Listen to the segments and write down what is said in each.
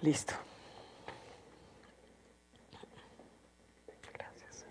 Listo. Gracias.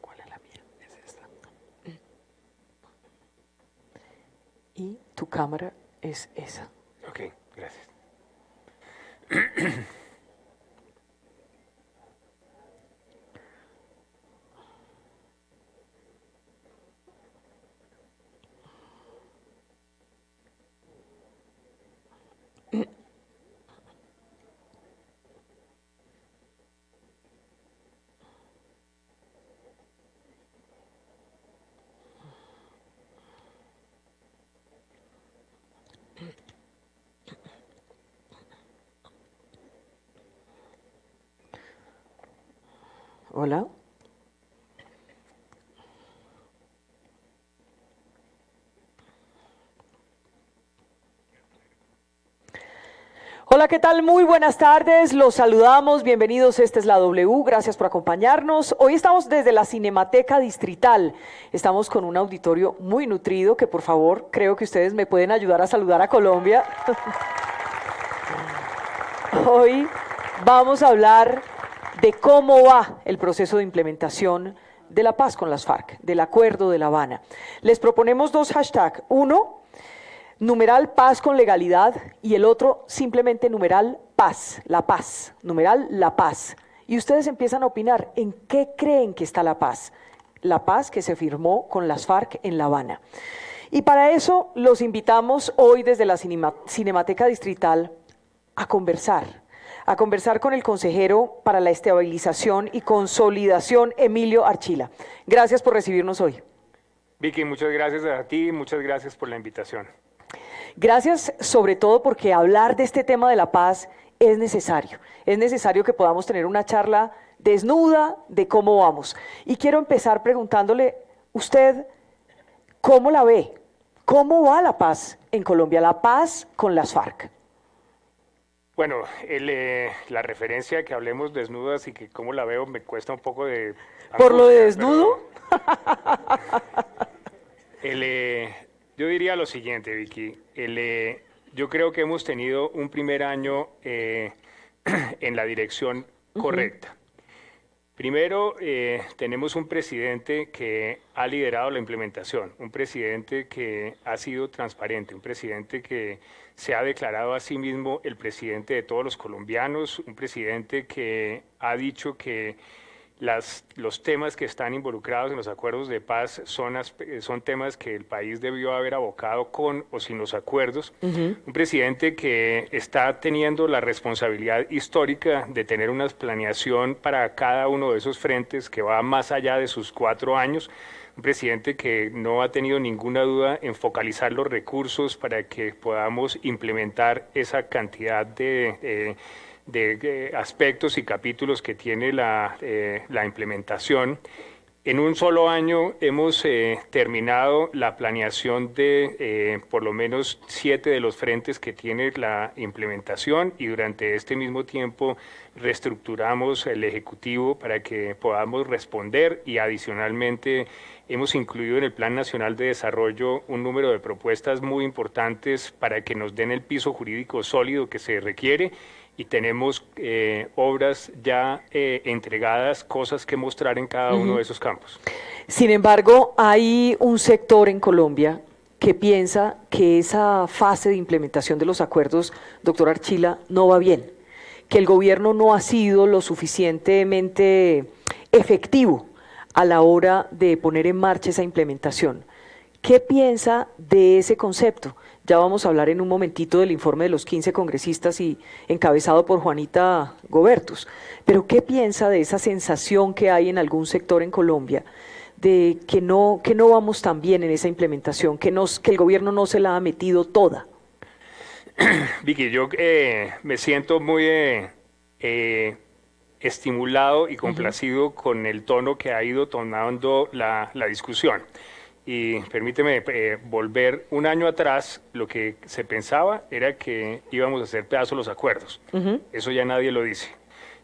¿Cuál es la mía? Es esta. Y tu cámara es esa. Ok, gracias. Hola. Hola, ¿qué tal? Muy buenas tardes, los saludamos, bienvenidos, esta es la W, gracias por acompañarnos. Hoy estamos desde la Cinemateca Distrital, estamos con un auditorio muy nutrido que por favor creo que ustedes me pueden ayudar a saludar a Colombia. Hoy vamos a hablar de cómo va el proceso de implementación de la paz con las FARC, del Acuerdo de La Habana. Les proponemos dos hashtags, uno, numeral paz con legalidad, y el otro simplemente numeral paz, la paz, numeral la paz. Y ustedes empiezan a opinar en qué creen que está la paz que se firmó con las FARC en La Habana. Y para eso los invitamos hoy desde la Cinemateca Distrital a conversar con el consejero para la estabilización y consolidación, Emilio Archila. Gracias por recibirnos hoy. Vicky, muchas gracias a ti, muchas gracias por la invitación. Gracias sobre todo porque hablar de este tema de la paz es necesario. Es necesario que podamos tener una charla desnuda de cómo vamos. Y quiero empezar preguntándole, usted, ¿cómo la ve? ¿Cómo va la paz en Colombia, la paz con las FARC? Bueno, la referencia que hablemos desnudas y que cómo la veo me cuesta un poco de... ¿Por lo de angustia, desnudo? Yo diría lo siguiente, Vicky. Yo creo que hemos tenido un primer año en la dirección correcta. Primero, tenemos un presidente que ha liderado la implementación, un presidente que ha sido transparente, un presidente que se ha declarado a sí mismo el presidente de todos los colombianos, un presidente que ha dicho que los temas que están involucrados en los acuerdos de paz son temas que el país debió haber abocado con o sin los acuerdos. Un presidente que está teniendo la responsabilidad histórica de tener una planeación para cada uno de esos frentes que va más allá de sus 4 años. Un presidente que no ha tenido ninguna duda en focalizar los recursos para que podamos implementar esa cantidad de aspectos y capítulos que tiene la implementación. En un solo año hemos terminado la planeación de por lo menos 7 de los frentes que tiene la implementación, y durante este mismo tiempo reestructuramos el Ejecutivo para que podamos responder, y adicionalmente hemos incluido en el Plan Nacional de Desarrollo un número de propuestas muy importantes para que nos den el piso jurídico sólido que se requiere. Y tenemos obras ya entregadas, cosas que mostrar en cada uno de esos campos. Sin embargo, hay un sector en Colombia que piensa que esa fase de implementación de los acuerdos, doctor Archila, no va bien, que el gobierno no ha sido lo suficientemente efectivo a la hora de poner en marcha esa implementación. ¿Qué piensa de ese concepto? Ya vamos a hablar en un momentito del informe de los 15 congresistas y encabezado por Juanita Gobertus. Pero ¿qué piensa de esa sensación que hay en algún sector en Colombia de que no vamos tan bien en esa implementación, que el gobierno no se la ha metido toda? Vicky, yo me siento muy estimulado y complacido con el tono que ha ido tomando la discusión. Y permíteme volver un año atrás, lo que se pensaba era que íbamos a hacer pedazos los acuerdos. Eso ya nadie lo dice.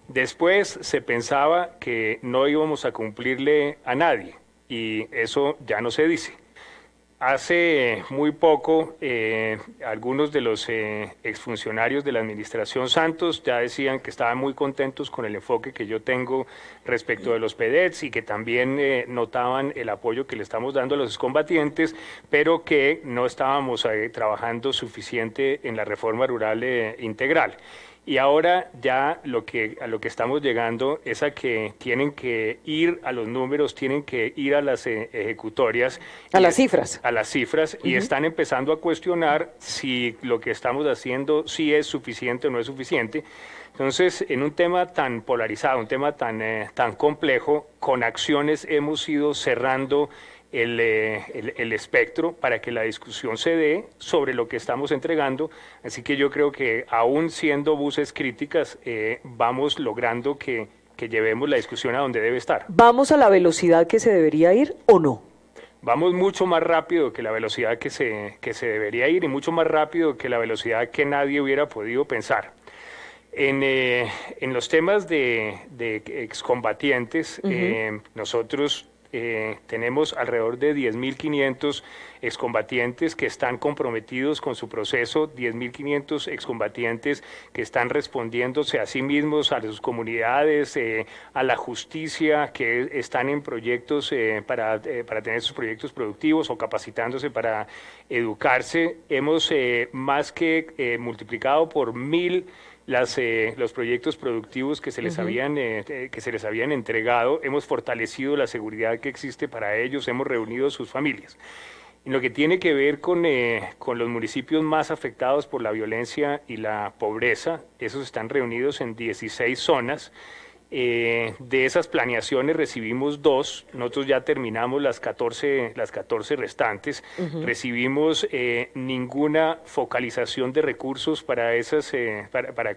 Después se pensaba que no íbamos a cumplirle a nadie y eso ya no se dice. Hace muy poco, algunos de los exfuncionarios de la administración Santos ya decían que estaban muy contentos con el enfoque que yo tengo respecto de los PEDETs y que también notaban el apoyo que le estamos dando a los excombatientes, pero que no estábamos trabajando suficiente en la reforma rural integral. Y ahora ya a lo que estamos llegando es a que tienen que ir a los números, tienen que ir a las ejecutorias. A las cifras. A las cifras, y están empezando a cuestionar si lo que estamos haciendo sí es suficiente o no es suficiente. Entonces, en un tema tan polarizado, un tema tan complejo, con acciones hemos ido cerrando el espectro para que la discusión se dé sobre lo que estamos entregando. Así que yo creo que aún siendo voces críticas, vamos logrando que llevemos la discusión a donde debe estar. ¿Vamos a la velocidad que se debería ir o no? Vamos mucho más rápido que la velocidad que se debería ir y mucho más rápido que la velocidad que nadie hubiera podido pensar. En los temas de excombatientes, nosotros tenemos alrededor de 10.500 excombatientes que están comprometidos con su proceso, 10.500 excombatientes que están respondiéndose a sí mismos, a sus comunidades, a la justicia, que están en proyectos para tener sus proyectos productivos o capacitándose para educarse. Hemos más que multiplicado por 1.000 los proyectos productivos que se les habían entregado. Hemos fortalecido la seguridad que existe para ellos, hemos reunido sus familias. En lo que tiene que ver con los municipios más afectados por la violencia y la pobreza, esos están reunidos en 16 zonas. De esas planeaciones recibimos 2, nosotros ya terminamos las 14 restantes, recibimos ninguna focalización de recursos para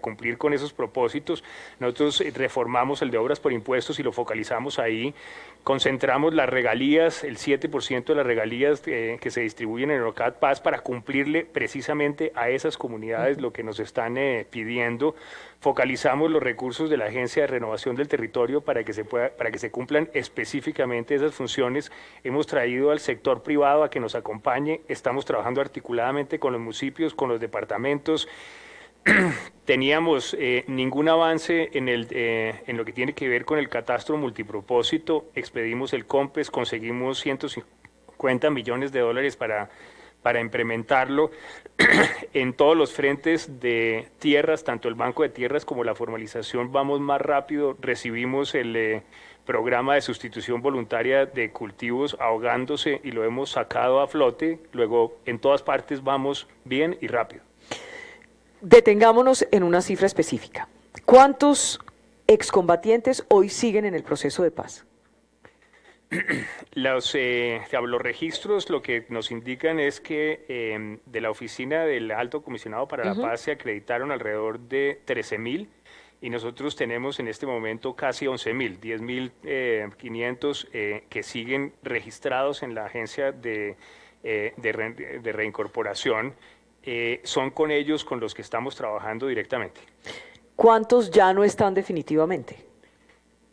cumplir con esos propósitos. Nosotros reformamos el de obras por impuestos y lo focalizamos ahí, concentramos las regalías, el 7% de las regalías que se distribuyen en el OCAD Paz para cumplirle precisamente a esas comunidades lo que nos están pidiendo. Focalizamos los recursos de la Agencia de Renovación del Territorio para que se cumplan específicamente esas funciones. Hemos traído al sector privado a que nos acompañe, estamos trabajando articuladamente con los municipios, con los departamentos. Teníamos ningún avance en lo que tiene que ver con el catastro multipropósito, expedimos el COMPES, conseguimos 150 millones de dólares para implementarlo en todos los frentes de tierras, tanto el Banco de Tierras como la formalización, vamos más rápido. Recibimos el programa de sustitución voluntaria de cultivos ahogándose y lo hemos sacado a flote. Luego, en todas partes vamos bien y rápido. Detengámonos en una cifra específica. ¿Cuántos excombatientes hoy siguen en el proceso de paz? Los registros lo que nos indican es que de la oficina del Alto Comisionado para la Paz se acreditaron alrededor de 13.000 y nosotros tenemos en este momento casi 11.000, 10.500 que siguen registrados en la agencia de reincorporación. Son con ellos con los que estamos trabajando directamente. ¿Cuántos ya no están definitivamente?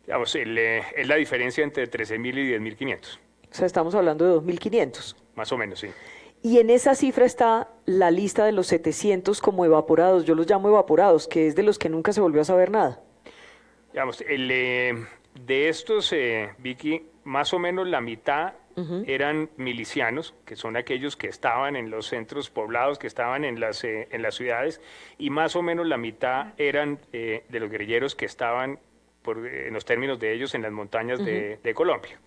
Digamos, es la diferencia entre 13.000 y 10.500. O sea, estamos hablando de 2.500. Más o menos, sí. Y en esa cifra está la lista de los 700 como evaporados, yo los llamo evaporados, que es de los que nunca se volvió a saber nada. Digamos, de estos, Vicky, más o menos la mitad eran milicianos, que son aquellos que estaban en los centros poblados, que estaban en las ciudades, y más o menos la mitad eran de los guerrilleros que estaban, en los términos de ellos, en las montañas de Colombia.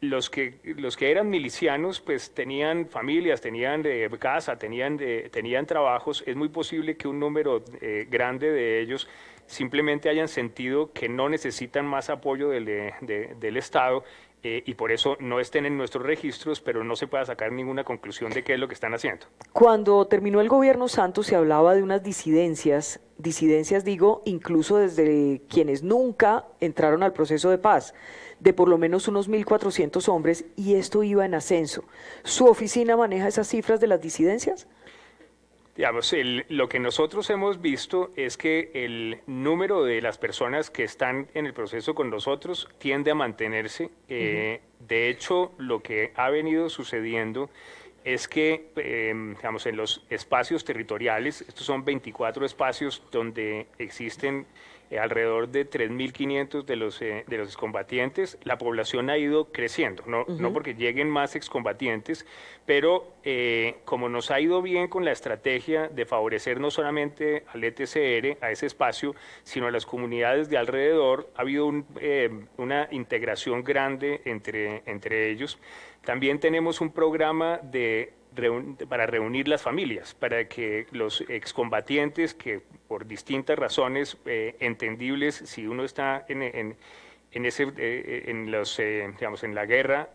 Los que eran milicianos, pues tenían familias, tenían casa, tenían trabajos. Es muy posible que un número grande de ellos simplemente hayan sentido que no necesitan más apoyo del Estado y por eso no estén en nuestros registros, pero no se pueda sacar ninguna conclusión de qué es lo que están haciendo. Cuando terminó el gobierno Santos se hablaba de unas disidencias digo, incluso desde quienes nunca entraron al proceso de paz, de por lo menos unos 1.400 hombres, y esto iba en ascenso. ¿Su oficina maneja esas cifras de las disidencias? Digamos, lo que nosotros hemos visto es que el número de las personas que están en el proceso con nosotros tiende a mantenerse. De hecho, lo que ha venido sucediendo es que, digamos, en los espacios territoriales, estos son 24 espacios donde existen alrededor de 3.500 de los excombatientes, la población ha ido creciendo, no porque lleguen más excombatientes, pero como nos ha ido bien con la estrategia de favorecer no solamente al ETCR, a ese espacio, sino a las comunidades de alrededor, ha habido una integración grande entre ellos. También tenemos un programa para reunir las familias, para que los excombatientes que por distintas razones entendibles, si uno está en la guerra,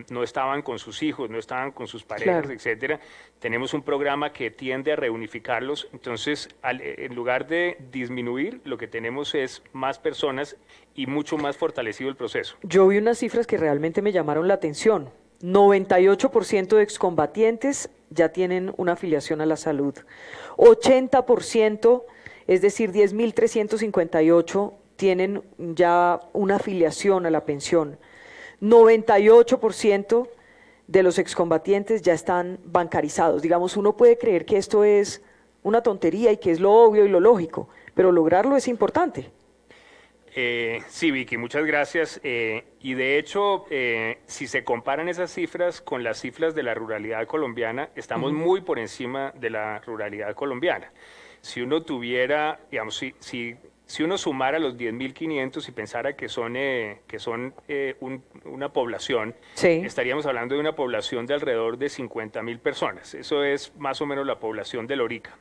no estaban con sus hijos, no estaban con sus parejas, Claro. etcétera. Tenemos un programa que tiende a reunificarlos. Entonces, en lugar de disminuir, lo que tenemos es más personas y mucho más fortalecido el proceso. Yo vi unas cifras que realmente me llamaron la atención. 98% de excombatientes ya tienen una afiliación a la salud. 80%, es decir, 10.358, tienen ya una afiliación a la pensión. 98% de los excombatientes ya están bancarizados. Digamos, uno puede creer que esto es una tontería y que es lo obvio y lo lógico, pero lograrlo es importante. Sí, Vicky, muchas gracias. Y de hecho, si se comparan esas cifras con las cifras de la ruralidad colombiana, estamos muy por encima de la ruralidad colombiana. Si uno tuviera, digamos, si uno sumara los 10.500 y pensara que son una población, Sí. estaríamos hablando de una población de alrededor de 50.000 personas. Eso es más o menos la población de Lorica.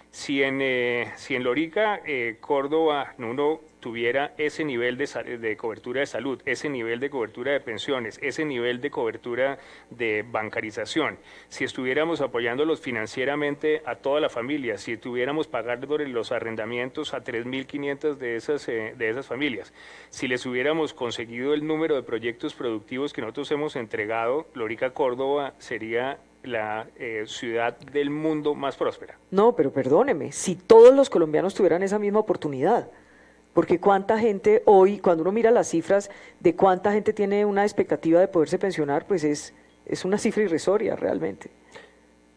Si en Lorica, Córdoba, uno tuviera ese nivel de cobertura de salud, ese nivel de cobertura de pensiones, ese nivel de cobertura de bancarización, si estuviéramos apoyándolos financieramente a toda la familia, si estuviéramos pagando los arrendamientos a 3.500 de esas familias, si les hubiéramos conseguido el número de proyectos productivos que nosotros hemos entregado, Lorica, Córdoba sería la ciudad del mundo más próspera. No, pero perdóneme, si todos los colombianos tuvieran esa misma oportunidad, porque cuánta gente hoy, cuando uno mira las cifras de cuánta gente tiene una expectativa de poderse pensionar, pues es una cifra irrisoria realmente.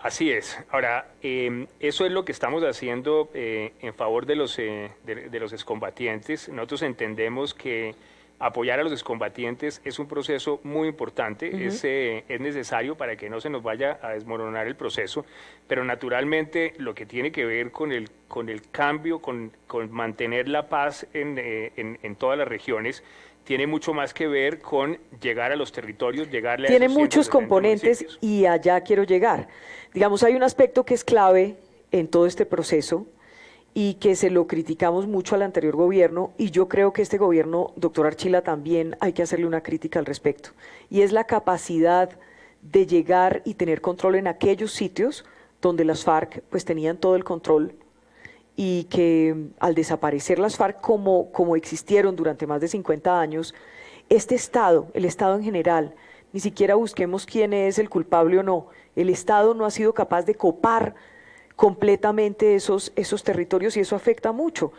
Así es. Ahora, eso es lo que estamos haciendo en favor de los excombatientes. Nosotros entendemos que apoyar a los excombatientes es un proceso muy importante, es necesario para que no se nos vaya a desmoronar el proceso, pero naturalmente lo que tiene que ver con el cambio, con mantener la paz en todas las regiones, tiene mucho más que ver con llegar a los territorios, llegarle a Tiene esos muchos 170 componentes municipios. y allá quiero llegar. Digamos, hay un aspecto que es clave en todo este proceso y que se lo criticamos mucho al anterior gobierno, y yo creo que este gobierno, doctor Archila, también hay que hacerle una crítica al respecto, y es la capacidad de llegar y tener control en aquellos sitios donde las FARC pues tenían todo el control, y que al desaparecer las FARC como existieron durante más de 50 años, este Estado, el Estado en general, ni siquiera busquemos quién es el culpable o no, el Estado no ha sido capaz de copar completamente esos territorios, y eso afecta mucho.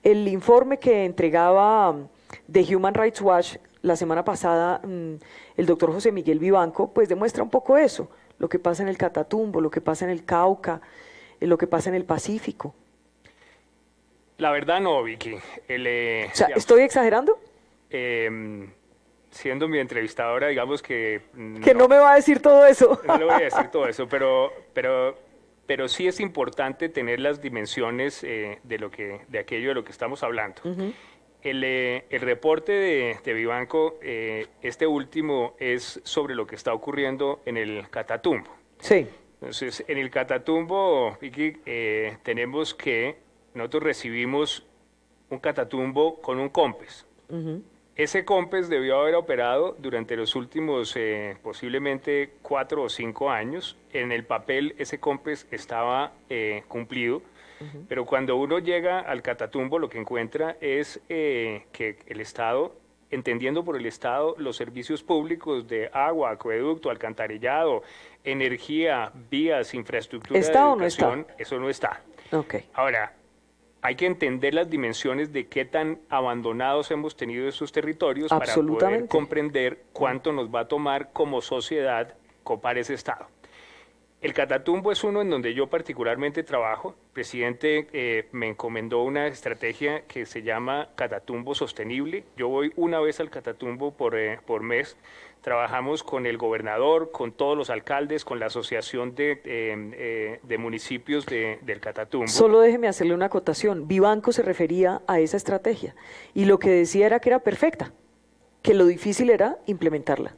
El informe que entregaba de Human Rights Watch la semana pasada, el doctor José Miguel Vivanco, pues demuestra un poco eso, lo que pasa en el Catatumbo, lo que pasa en el Cauca, lo que pasa en el Pacífico. La verdad no, Vicky. O sea, ¿estoy exagerando? siendo mi entrevistadora, digamos que Que no me va a decir todo eso. no le voy a decir todo eso, pero sí es importante tener las dimensiones de aquello de lo que estamos hablando. El reporte de Vivanco, este último, es sobre lo que está ocurriendo en el Catatumbo. Sí. Entonces, en el Catatumbo, Vicky, tenemos que nosotros recibimos un Catatumbo con un COMPES. Ese COMPES debió haber operado durante los últimos posiblemente 4 o 5 años. En el papel ese COMPES estaba cumplido, pero cuando uno llega al Catatumbo lo que encuentra es que el Estado, entendiendo por el Estado los servicios públicos de agua, acueducto, alcantarillado, energía, vías, infraestructura de ¿Está o no educación, está? eso no está. Ok. Ahora, hay que entender las dimensiones de qué tan abandonados hemos tenido esos territorios para poder Absolutamente. comprender cuánto nos va a tomar como sociedad copar ese Estado. El Catatumbo es uno en donde yo particularmente trabajo. El presidente me encomendó una estrategia que se llama Catatumbo Sostenible. Yo voy una vez al Catatumbo por mes. Trabajamos con el gobernador, con todos los alcaldes, con la asociación de municipios del Catatumbo. Solo déjeme hacerle una acotación. Vivanco se refería a esa estrategia y lo que decía era que era perfecta, que lo difícil era implementarla.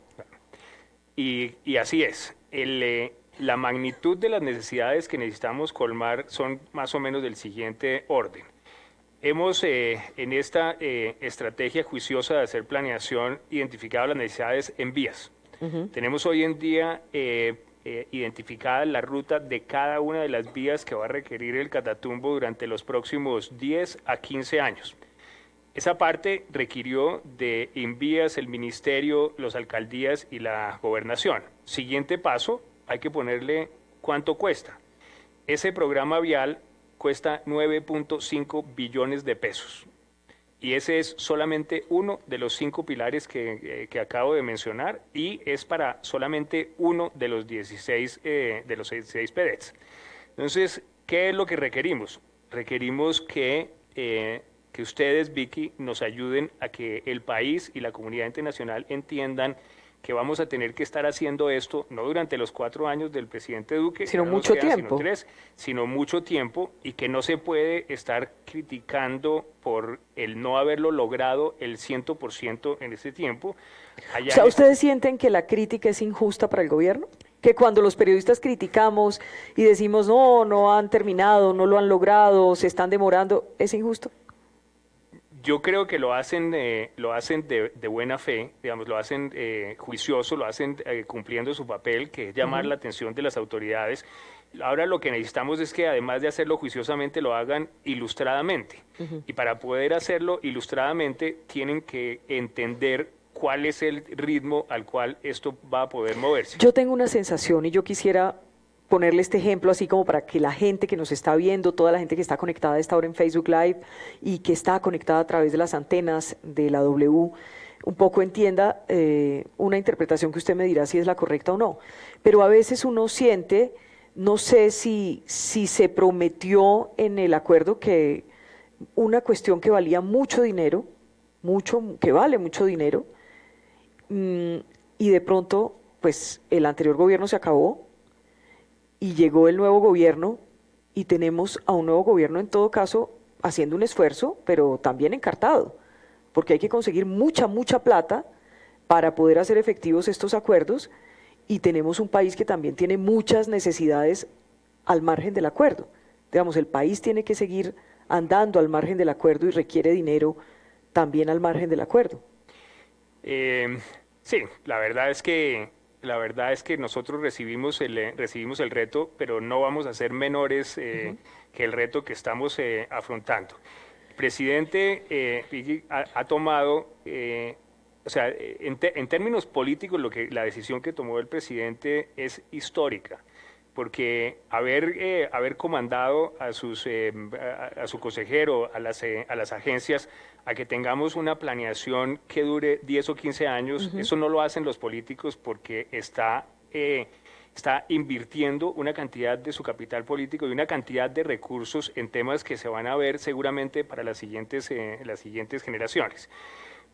Y así es. La magnitud de las necesidades que necesitamos colmar son más o menos del siguiente orden. Hemos, en esta estrategia juiciosa de hacer planeación, identificado las necesidades en vías. Tenemos hoy en día identificada la ruta de cada una de las vías que va a requerir el Catatumbo durante los próximos 10 a 15 años. Esa parte requirió de Invías, el Ministerio, las alcaldías y la gobernación. Siguiente paso, hay que ponerle cuánto cuesta. Ese programa vial cuesta 9.5 billones de pesos. Y ese es solamente uno de los 5 pilares que acabo de mencionar y es para solamente uno de los 16 PEDETs. Entonces, ¿qué es lo que requerimos? Requerimos que ustedes, Vicky, nos ayuden a que el país y la comunidad internacional entiendan que vamos a tener que estar haciendo esto, no durante los 4 años del presidente Duque, Sino no nos mucho quedan tiempo. sino 3, sino mucho tiempo, y que no se puede estar criticando por el no haberlo logrado el 100% en ese tiempo. O sea, ¿ustedes sienten que la crítica es injusta para el gobierno? Que cuando los periodistas criticamos y decimos, no, no han terminado, no lo han logrado, se están demorando, ¿es injusto? Yo creo que lo hacen de buena fe, digamos, lo hacen juicioso, lo hacen cumpliendo su papel, que es llamar la atención de las autoridades. Ahora lo que necesitamos es que además de hacerlo juiciosamente, lo hagan ilustradamente. Y para poder hacerlo ilustradamente, tienen que entender cuál es el ritmo al cual esto va a poder moverse. Yo tengo una sensación y yo quisiera ponerle este ejemplo así como para que la gente que nos está viendo, toda la gente que está conectada a esta hora en Facebook Live y que está conectada a través de las antenas de la W, un poco entienda una interpretación que usted me dirá si es la correcta o no. Pero a veces uno siente, no sé si se prometió en el acuerdo que una cuestión que valía mucho dinero, que vale mucho dinero, y de pronto pues el anterior gobierno se acabó y llegó el nuevo gobierno y tenemos a un nuevo gobierno en todo caso haciendo un esfuerzo, pero también encartado, porque hay que conseguir mucha plata para poder hacer efectivos estos acuerdos y tenemos un país que también tiene muchas necesidades al margen del acuerdo. Digamos, el país tiene que seguir andando al margen del acuerdo y requiere dinero también al margen del acuerdo. Sí, la verdad es que nosotros recibimos el reto, pero no vamos a ser menores que el reto que estamos afrontando. El presidente ha tomado, o sea, en términos políticos, la decisión que tomó el presidente es histórica, porque haber comandado a su consejero, a las agencias, a que tengamos una planeación que dure 10 o 15 años, eso no lo hacen los políticos porque está invirtiendo una cantidad de su capital político y una cantidad de recursos en temas que se van a ver seguramente para las siguientes generaciones.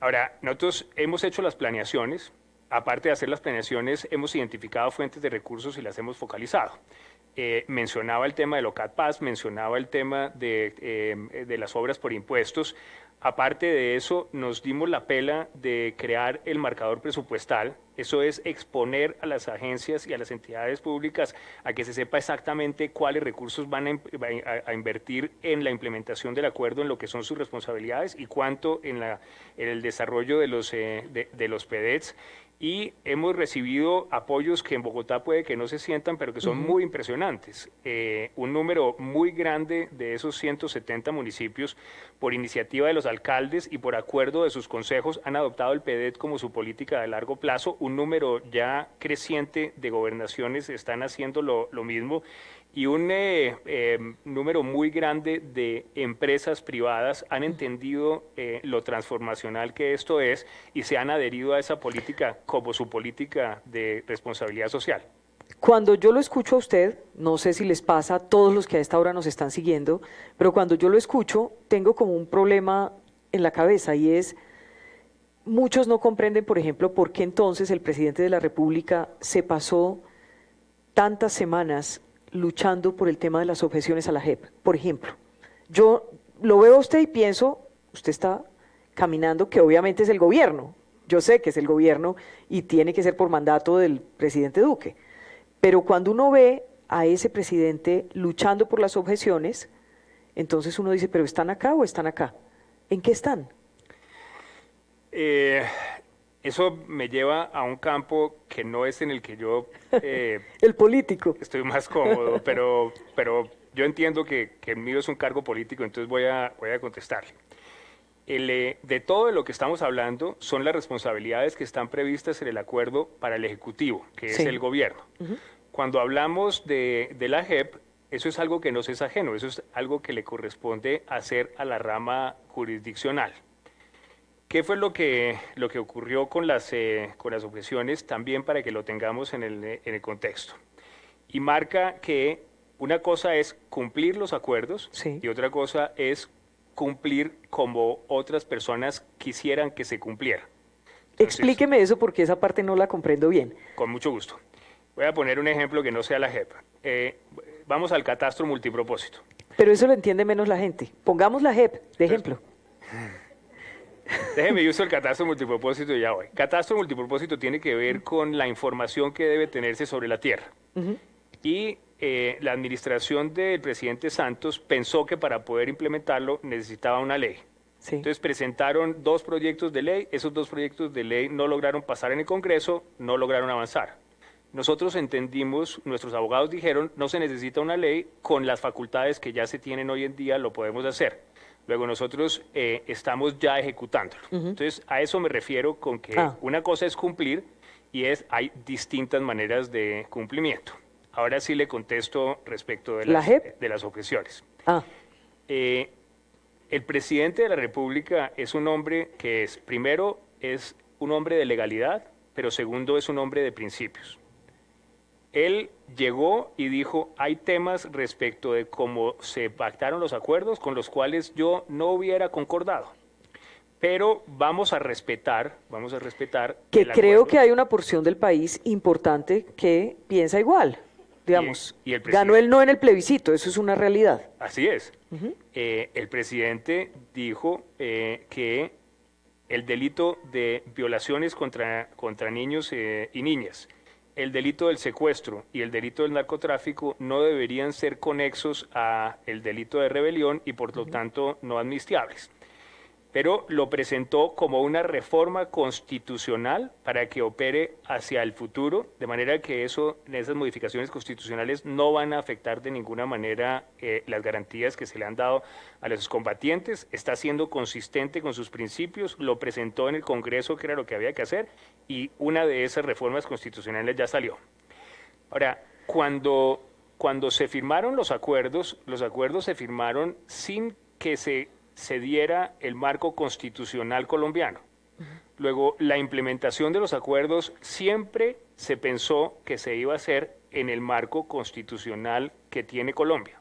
Ahora, nosotros hemos hecho las planeaciones. Aparte de hacer las planeaciones, hemos identificado fuentes de recursos y las hemos focalizado. Mencionaba el tema del OCAD-PAS, mencionaba el tema de las obras por impuestos. Aparte de eso, nos dimos la pela de crear el marcador presupuestal. Eso es exponer a las agencias y a las entidades públicas a que se sepa exactamente cuáles recursos van a invertir en la implementación del acuerdo, en lo que son sus responsabilidades y cuánto en el desarrollo de los PEDETs. Y hemos recibido apoyos que en Bogotá puede que no se sientan, pero que son muy impresionantes. Un número muy grande de esos 170 municipios, por iniciativa de los alcaldes y por acuerdo de sus consejos, han adoptado el PEDET como su política de largo plazo. Un número ya creciente de gobernaciones están haciendo lo mismo. Y un número muy grande de empresas privadas han entendido lo transformacional que esto es y se han adherido a esa política como su política de responsabilidad social. Cuando yo lo escucho a usted, no sé si les pasa a todos los que a esta hora nos están siguiendo, pero cuando yo lo escucho, tengo como un problema en la cabeza y es, muchos no comprenden, por ejemplo, por qué entonces el presidente de la República se pasó tantas semanas luchando por el tema de las objeciones a la JEP. Por ejemplo, yo lo veo a usted y pienso, usted está caminando, que obviamente es el gobierno, yo sé que es el gobierno y tiene que ser por mandato del presidente Duque, pero cuando uno ve a ese presidente luchando por las objeciones, entonces uno dice, ¿pero están acá o están acá? ¿En qué están? Eso me lleva a un campo que no es en el que yo el político. Estoy más cómodo, pero yo entiendo que el mío es un cargo político, entonces voy a contestarle. De todo lo que estamos hablando son las responsabilidades que están previstas en el acuerdo para el Ejecutivo, que es el gobierno. Cuando hablamos de la JEP, eso es algo que nos es ajeno, eso es algo que le corresponde hacer a la rama jurisdiccional. ¿Qué fue lo que ocurrió con las objeciones? También para que lo tengamos en el contexto. Y marca que una cosa es cumplir los acuerdos y otra cosa es cumplir como otras personas quisieran que se cumpliera. Entonces, explíqueme eso porque esa parte no la comprendo bien. Con mucho gusto. Voy a poner un ejemplo que no sea la JEP. Vamos al catastro multipropósito. Pero eso lo entiende menos la gente. Pongamos la JEP de ejemplo. Déjeme, yo uso el catastro multipropósito y ya voy. Catastro multipropósito tiene que ver con la información que debe tenerse sobre la tierra. Y la administración del presidente Santos pensó que para poder implementarlo necesitaba una ley. Entonces presentaron 2 proyectos de ley, esos 2 proyectos de ley no lograron pasar en el Congreso, no lograron avanzar. Nosotros entendimos, nuestros abogados dijeron, no se necesita una ley, con las facultades que ya se tienen hoy en día lo podemos hacer. Luego nosotros estamos ya ejecutándolo. Entonces a eso me refiero con que una cosa es cumplir y hay distintas maneras de cumplimiento. Ahora sí le contesto respecto de las objeciones. El presidente de la República es un hombre que primero es un hombre de legalidad, pero segundo es un hombre de principios. Él llegó y dijo, hay temas respecto de cómo se pactaron los acuerdos con los cuales yo no hubiera concordado, pero vamos a respetar que creo que hay una porción del país importante que piensa igual, digamos, y ganó el no en el plebiscito, eso es una realidad. Así es. El presidente dijo que el delito de violaciones contra niños y niñas, el delito del secuestro y el delito del narcotráfico no deberían ser conexos a el delito de rebelión y por lo tanto no amnistiables. Pero lo presentó como una reforma constitucional para que opere hacia el futuro, de manera que esas modificaciones constitucionales no van a afectar de ninguna manera las garantías que se le han dado a los combatientes. Está siendo consistente con sus principios, lo presentó en el Congreso, que era lo que había que hacer, y una de esas reformas constitucionales ya salió. Ahora, cuando se firmaron los acuerdos se firmaron sin que se diera el marco constitucional colombiano. Luego, la implementación de los acuerdos siempre se pensó que se iba a hacer en el marco constitucional que tiene Colombia.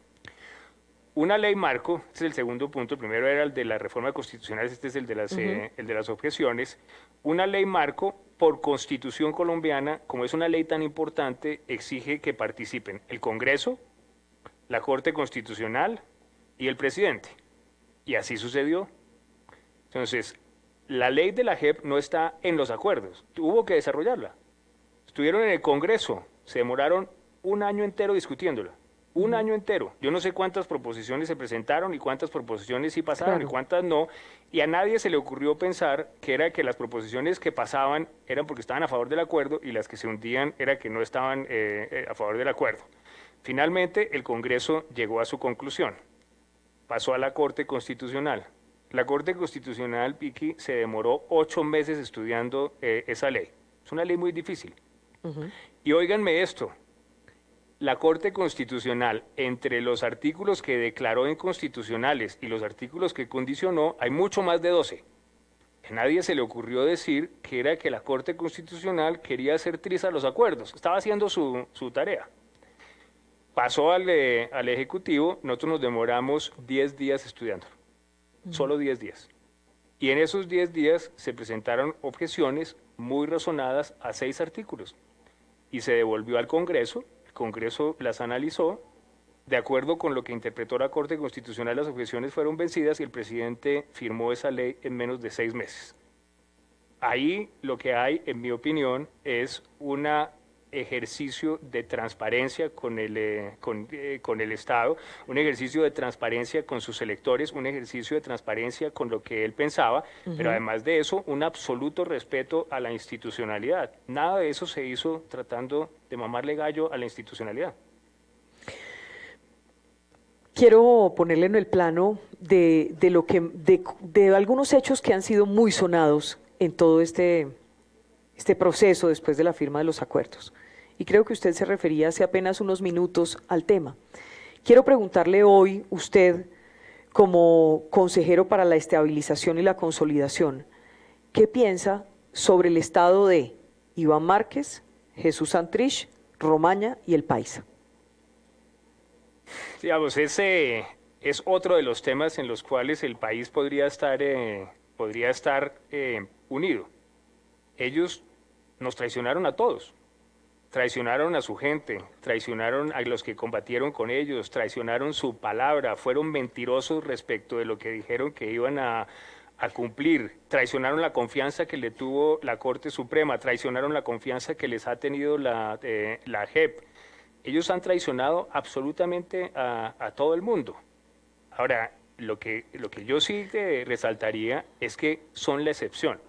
una ley marco, este es el segundo punto, el primero era el de las reformas constitucionales, este es el de las objeciones. Una ley marco, por Constitución colombiana, como es una ley tan importante, exige que participen el Congreso, la Corte Constitucional y el presidente. Y así sucedió. Entonces, la ley de la JEP no está en los acuerdos, hubo que desarrollarla. Estuvieron en el Congreso, se demoraron un año entero discutiéndola. Un año entero. Yo no sé cuántas proposiciones se presentaron y cuántas proposiciones sí pasaron y cuántas no. Y a nadie se le ocurrió pensar que era que las proposiciones que pasaban eran porque estaban a favor del acuerdo y las que se hundían era que no estaban a favor del acuerdo. Finalmente, el Congreso llegó a su conclusión. Pasó a la Corte Constitucional. La Corte Constitucional, Vicky, se demoró 8 meses estudiando esa ley. Es una ley muy difícil. Y óiganme esto. La Corte Constitucional, entre los artículos que declaró inconstitucionales y los artículos que condicionó, hay mucho más de 12. A nadie se le ocurrió decir que era que la Corte Constitucional quería hacer trizas a los acuerdos, estaba haciendo su tarea. Pasó al Ejecutivo, nosotros nos demoramos 10 días estudiando, solo 10 días. Y en esos 10 días se presentaron objeciones muy razonadas a 6 artículos y se devolvió al Congreso. El Congreso las analizó, de acuerdo con lo que interpretó la Corte Constitucional, las objeciones fueron vencidas y el presidente firmó esa ley en menos de 6 meses. Ahí lo que hay, en mi opinión, es un ejercicio de transparencia con el Estado, un ejercicio de transparencia con sus electores, un ejercicio de transparencia con lo que él pensaba, pero además de eso, un absoluto respeto a la institucionalidad. Nada de eso se hizo tratando de mamarle gallo a la institucionalidad. Quiero ponerle en el plano de algunos hechos que han sido muy sonados en todo este proceso después de la firma de los acuerdos. Y creo que usted se refería hace apenas unos minutos al tema. Quiero preguntarle hoy, usted, como consejero para la estabilización y la consolidación, ¿qué piensa sobre el estado de Iván Márquez, Jesús Santrich, Romaña y el Paisa? Digamos, ese es otro de los temas en los cuales el país podría estar unido. Ellos nos traicionaron a todos, traicionaron a su gente, traicionaron a los que combatieron con ellos, traicionaron su palabra, fueron mentirosos respecto de lo que dijeron que iban a cumplir, traicionaron la confianza que le tuvo la Corte Suprema, traicionaron la confianza que les ha tenido la JEP. Ellos han traicionado absolutamente a todo el mundo. Ahora, lo que yo sí resaltaría es que son la excepción.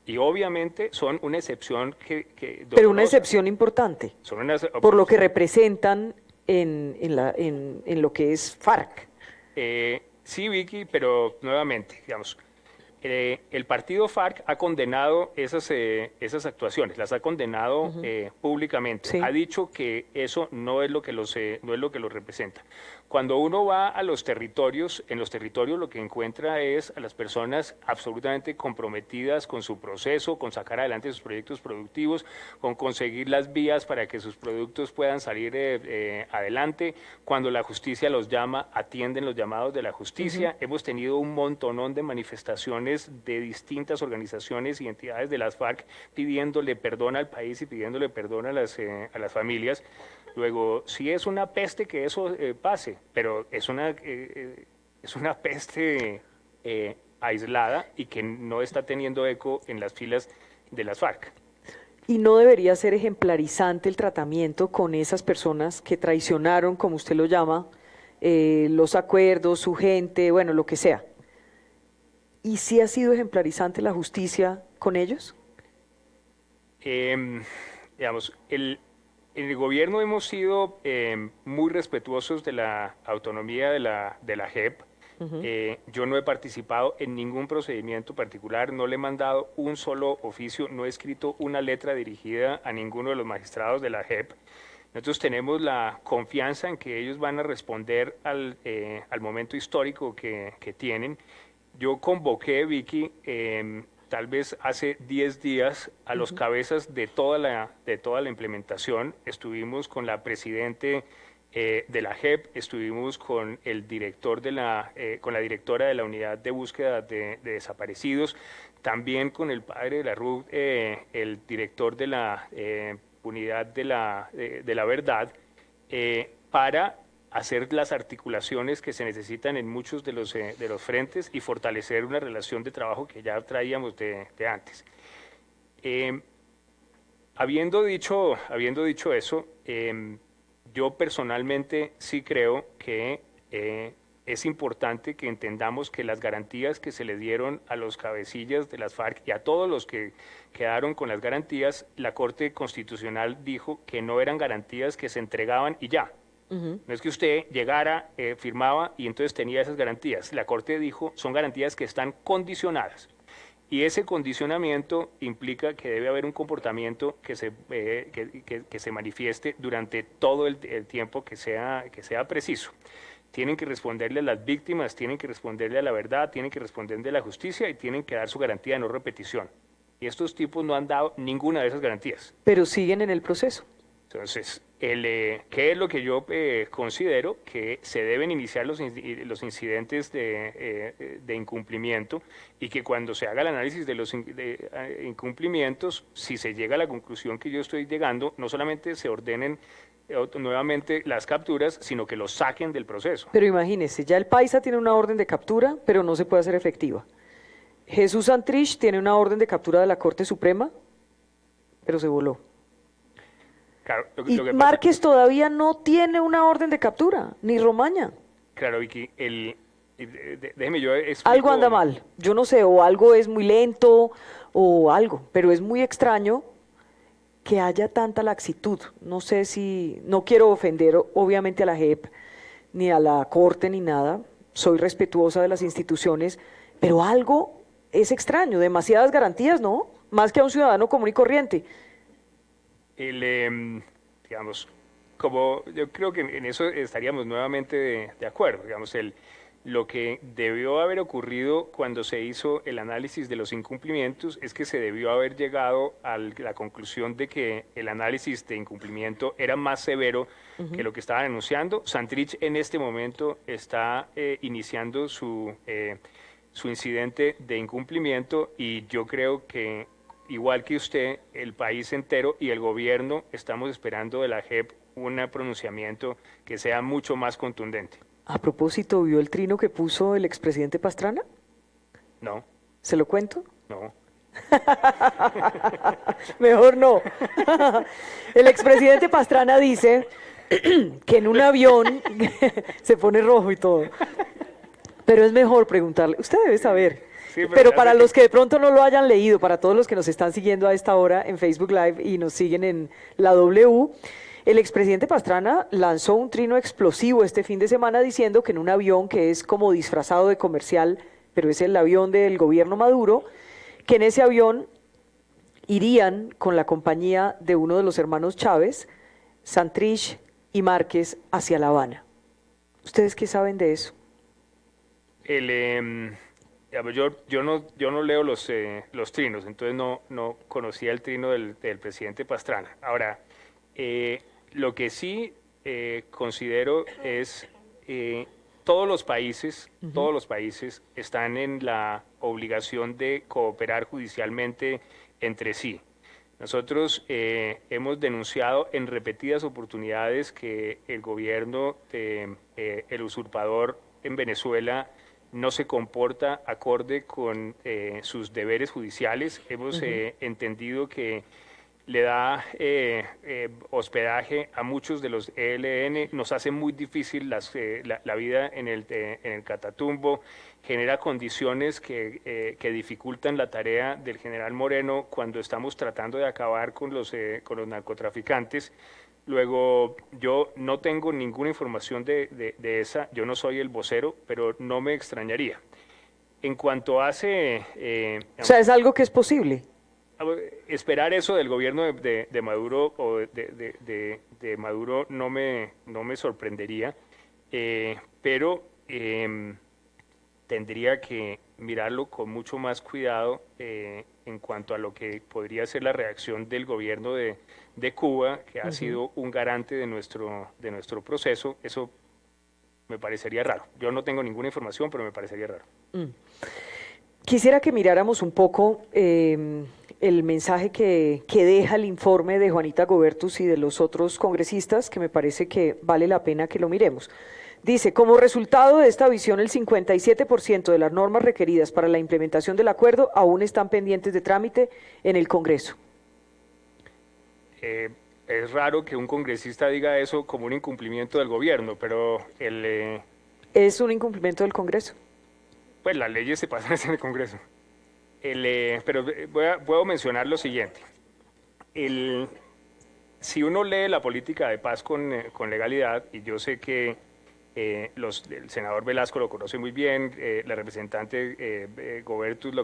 Y obviamente son una excepción pero una excepción importante, por lo que representan en lo que es FARC. Sí, Vicky, pero nuevamente, digamos, el partido FARC ha condenado esas actuaciones, las ha condenado públicamente. Sí. Ha dicho que eso no es lo que los representa. Cuando uno va a los territorios, en los territorios lo que encuentra es a las personas absolutamente comprometidas con su proceso, con sacar adelante sus proyectos productivos, con conseguir las vías para que sus productos puedan salir adelante. Cuando la justicia los llama, atienden los llamados de la justicia. Hemos tenido un montonón de manifestaciones de distintas organizaciones y entidades de las FARC pidiéndole perdón al país y pidiéndole perdón a las familias. Luego, sí es una peste que eso pase, pero es una peste aislada y que no está teniendo eco en las filas de las FARC. ¿Y no debería ser ejemplarizante el tratamiento con esas personas que traicionaron, como usted lo llama, los acuerdos, su gente, bueno, lo que sea? ¿Y sí ha sido ejemplarizante la justicia con ellos? Digamos, en el gobierno hemos sido muy respetuosos de la autonomía de la JEP. Yo no he participado en ningún procedimiento particular, no le he mandado un solo oficio, no he escrito una letra dirigida a ninguno de los magistrados de la JEP. Nosotros tenemos la confianza en que ellos van a responder al momento histórico que tienen. Yo convoqué, Vicky, tal vez hace 10 días a los cabezas de toda la implementación. Estuvimos con la presidente de la JEP, estuvimos con el director con la directora de la unidad de búsqueda de desaparecidos, también con el padre de la RUC, el director de la unidad de la verdad, para hacer las articulaciones que se necesitan en muchos de los frentes y fortalecer una relación de trabajo que ya traíamos de antes. Habiendo dicho eso, yo personalmente sí creo que es importante que entendamos que las garantías que se le dieron a los cabecillas de las FARC y a todos los que quedaron con las garantías, la Corte Constitucional dijo que no eran garantías que se entregaban y ya. No es que usted llegara, firmaba y entonces tenía esas garantías. La Corte dijo, son garantías que están condicionadas. Y ese condicionamiento implica que debe haber un comportamiento que se manifieste durante todo el tiempo que sea preciso. Tienen que responderle a las víctimas, tienen que responderle a la verdad, tienen que responderle a la justicia y tienen que dar su garantía de no repetición. Y estos tipos no han dado ninguna de esas garantías. Pero siguen en el proceso. Entonces, ¿qué es lo que yo considero? Que se deben iniciar los incidentes de incumplimiento y que cuando se haga el análisis de los incumplimientos, si se llega a la conclusión que yo estoy llegando, no solamente se ordenen nuevamente las capturas, sino que los saquen del proceso. Pero imagínese, ya el Paisa tiene una orden de captura, pero no se puede hacer efectiva. Jesús Santrich tiene una orden de captura de la Corte Suprema, pero se voló. Claro, Y Márquez todavía no tiene una orden de captura, ni Romaña. Claro, Vicky, déjeme yo explico. Algo anda mal, yo no sé, o algo es muy lento, o algo, pero es muy extraño que haya tanta laxitud. No sé si, no quiero ofender obviamente a la JEP, ni a la Corte, ni nada, soy respetuosa de las instituciones, pero algo es extraño, demasiadas garantías, ¿no? Más que a un ciudadano común y corriente. Digamos, como yo creo que en eso estaríamos nuevamente de acuerdo, digamos, lo que debió haber ocurrido cuando se hizo el análisis de los incumplimientos es que se debió haber llegado a la conclusión de que el análisis de incumplimiento era más severo que lo que estaban anunciando. Santrich en este momento está iniciando su incidente de incumplimiento y yo creo que igual que usted, el país entero y el gobierno estamos esperando de la JEP un pronunciamiento que sea mucho más contundente. A propósito, ¿vio el trino que puso el expresidente Pastrana? No. ¿Se lo cuento? No. Mejor no. El expresidente Pastrana dice que en un avión se pone rojo y todo. Pero es mejor preguntarle. Usted debe saber. Sí, pero para los que de pronto no lo hayan leído, para todos los que nos están siguiendo a esta hora en Facebook Live y nos siguen en la W, el expresidente Pastrana lanzó un trino explosivo este fin de semana diciendo que en un avión que es como disfrazado de comercial, pero es el avión del gobierno Maduro, que en ese avión irían con la compañía de uno de los hermanos Chávez, Santrich y Márquez, hacia La Habana. ¿Ustedes qué saben de eso? Yo no leo los trinos, entonces no conocía el trino del presidente Pastrana. Ahora, lo que sí considero es todos los países están en la obligación de cooperar judicialmente entre sí. Nosotros hemos denunciado en repetidas oportunidades que el gobierno el usurpador en Venezuela no se comporta acorde con sus deberes judiciales. Hemos entendido que le da hospedaje a muchos de los ELN, nos hace muy difícil la vida en el Catatumbo, genera condiciones que dificultan la tarea del general Moreno cuando estamos tratando de acabar con los narcotraficantes. Luego, yo no tengo ninguna información de esa, yo no soy el vocero, pero no me extrañaría. En cuanto hace... o sea, es algo que es posible. Esperar eso del gobierno de Maduro o de Maduro no me sorprendería, pero tendría que mirarlo con mucho más cuidado en cuanto a lo que podría ser la reacción del gobierno de Cuba, que ha sido un garante de nuestro proceso. Eso me parecería raro. Yo no tengo ninguna información, pero me parecería raro. Quisiera que miráramos un poco el mensaje que deja el informe de Juanita Gobertus y de los otros congresistas, que me parece que vale la pena que lo miremos. Dice, como resultado de esta visión, el 57% de las normas requeridas para la implementación del acuerdo aún están pendientes de trámite en el Congreso. Es raro que un congresista diga eso como un incumplimiento del gobierno, pero ¿Es un incumplimiento del Congreso? pues las leyes se pasan en el Congreso. Pero puedo mencionar lo siguiente. Si uno lee la política de paz con legalidad, y yo sé que el senador Velasco lo conoce muy bien, la representante Gobertus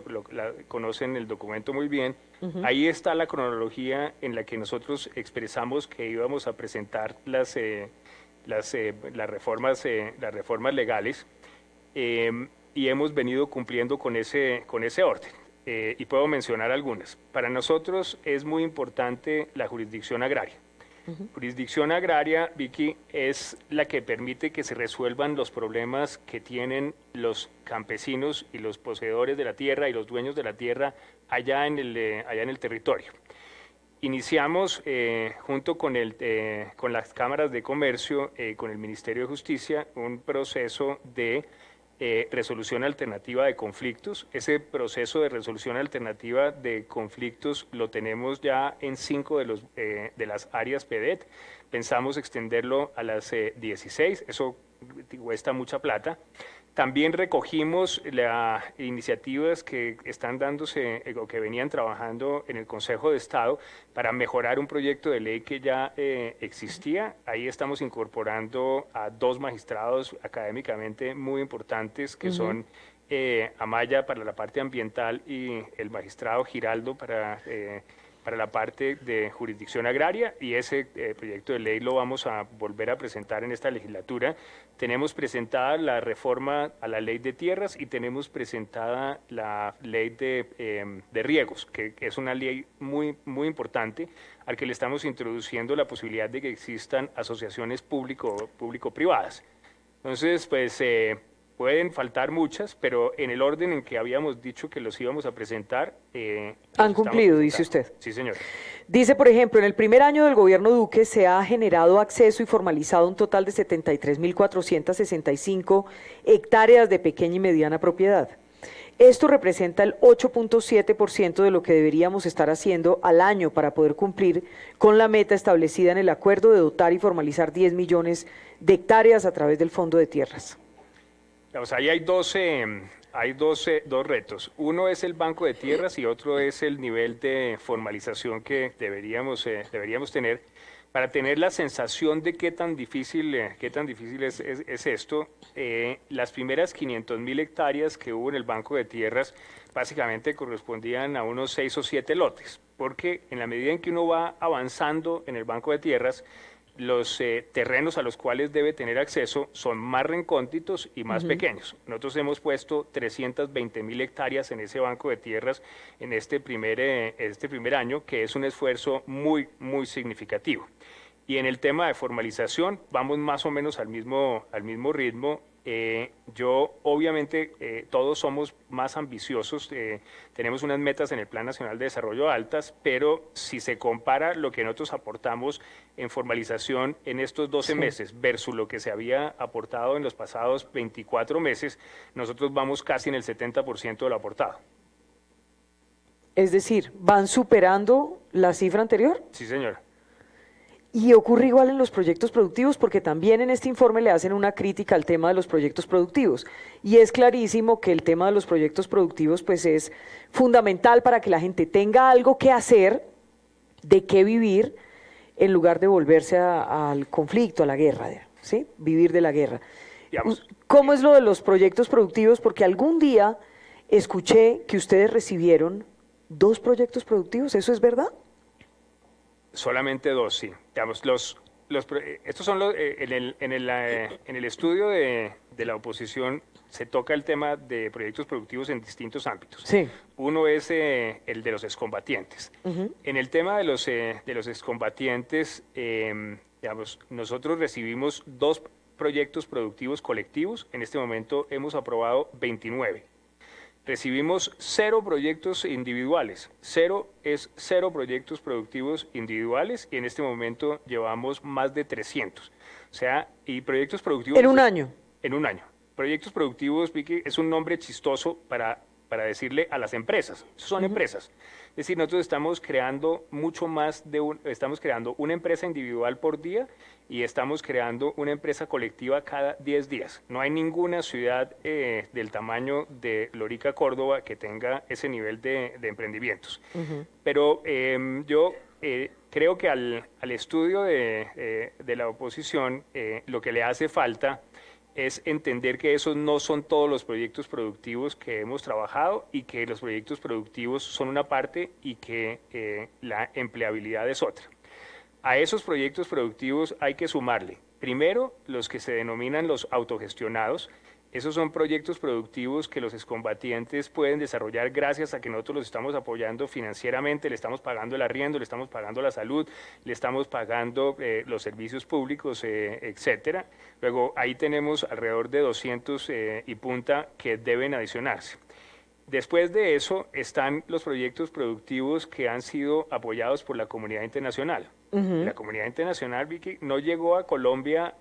conocen el documento muy bien. Ahí está la cronología en la que nosotros expresamos que íbamos a presentar las reformas legales, y hemos venido cumpliendo con ese orden. Y puedo mencionar algunas. Para nosotros es muy importante la jurisdicción agraria. Jurisdicción agraria, Vicky, es la que permite que se resuelvan los problemas que tienen los campesinos y los poseedores de la tierra y los dueños de la tierra allá en el territorio. Iniciamos junto con las cámaras de comercio, con el Ministerio de Justicia, un proceso de resolución alternativa de conflictos. Ese proceso de resolución alternativa de conflictos lo tenemos ya en 5 de las áreas PEDET. Pensamos extenderlo a las 16, eso cuesta mucha plata. También recogimos las iniciativas que están dándose o que venían trabajando en el Consejo de Estado para mejorar un proyecto de ley que ya existía. Ahí estamos incorporando a 2 magistrados académicamente muy importantes que son Amaya para la parte ambiental y el magistrado Giraldo para la parte de jurisdicción agraria, y ese proyecto de ley lo vamos a volver a presentar en esta legislatura. Tenemos presentada la reforma a la ley de tierras y tenemos presentada la ley de riegos, que es una ley muy, muy importante, al que le estamos introduciendo la posibilidad de que existan asociaciones público-privadas. Entonces, pues pueden faltar muchas, pero en el orden en que habíamos dicho que los íbamos a presentar. Han cumplido, dice usted. Sí, señor. Dice, por ejemplo, en el primer año del gobierno Duque se ha generado acceso y formalizado un total de 73.465 hectáreas de pequeña y mediana propiedad. Esto representa el 8.7% de lo que deberíamos estar haciendo al año para poder cumplir con la meta establecida en el acuerdo de dotar y formalizar 10 millones de hectáreas a través del Fondo de Tierras. O sea, ahí hay dos retos. Uno es el banco de tierras y otro es el nivel de formalización que deberíamos tener para tener la sensación de qué tan difícil es esto. Las primeras 500.000 hectáreas que hubo en el banco de tierras básicamente correspondían a unos 6 o 7 lotes, porque en la medida en que uno va avanzando en el banco de tierras, los terrenos a los cuales debe tener acceso son más recónditos y más pequeños. Nosotros hemos puesto 320.000 hectáreas en ese banco de tierras en este primer año, que es un esfuerzo muy, muy significativo. Y en el tema de formalización vamos más o menos al mismo ritmo. Yo, obviamente, todos somos más ambiciosos, tenemos unas metas en el Plan Nacional de Desarrollo altas, pero si se compara lo que nosotros aportamos en formalización en estos 12 meses versus lo que se había aportado en los pasados 24 meses, nosotros vamos casi en el 70% de lo aportado. Es decir, ¿van superando la cifra anterior? Sí, señor. Y ocurre igual en los proyectos productivos, porque también en este informe le hacen una crítica al tema de los proyectos productivos. Y es clarísimo que el tema de los proyectos productivos pues es fundamental para que la gente tenga algo que hacer, de qué vivir, en lugar de volverse al conflicto, a la guerra, ¿sí? Vivir de la guerra. Digamos, ¿Cómo es lo de los proyectos productivos? Porque algún día escuché que ustedes recibieron 2 proyectos productivos, ¿eso es verdad? solamente 2, sí. Digamos, estos son los, en el estudio de la oposición se toca el tema de proyectos productivos en distintos ámbitos. Sí. Uno es el de los excombatientes. En el tema de los excombatientes, digamos, nosotros recibimos 2 proyectos productivos colectivos. En este momento hemos aprobado 29. Recibimos 0 proyectos individuales. 0 proyectos productivos individuales y en este momento llevamos más de 300. O sea, y proyectos productivos... ¿En un año? En un año. Proyectos productivos, Vicky, es un nombre chistoso para decirle a las empresas. Son empresas. Es decir, nosotros estamos creando mucho más estamos creando una empresa individual por día y estamos creando una empresa colectiva cada 10 días. No hay ninguna ciudad del tamaño de Lorica, Córdoba, que tenga ese nivel de emprendimientos. Pero yo creo que al estudio de la oposición, lo que le hace falta es entender que esos no son todos los proyectos productivos que hemos trabajado y que los proyectos productivos son una parte y que la empleabilidad es otra. A esos proyectos productivos hay que sumarle, primero, los que se denominan los autogestionados. Esos son proyectos productivos que los excombatientes pueden desarrollar gracias a que nosotros los estamos apoyando financieramente, le estamos pagando el arriendo, le estamos pagando la salud, le estamos pagando los servicios públicos, etcétera. Luego ahí tenemos alrededor de 200 y punta que deben adicionarse. Después de eso están los proyectos productivos que han sido apoyados por la comunidad internacional. La comunidad internacional, Vicky, no llegó a Colombia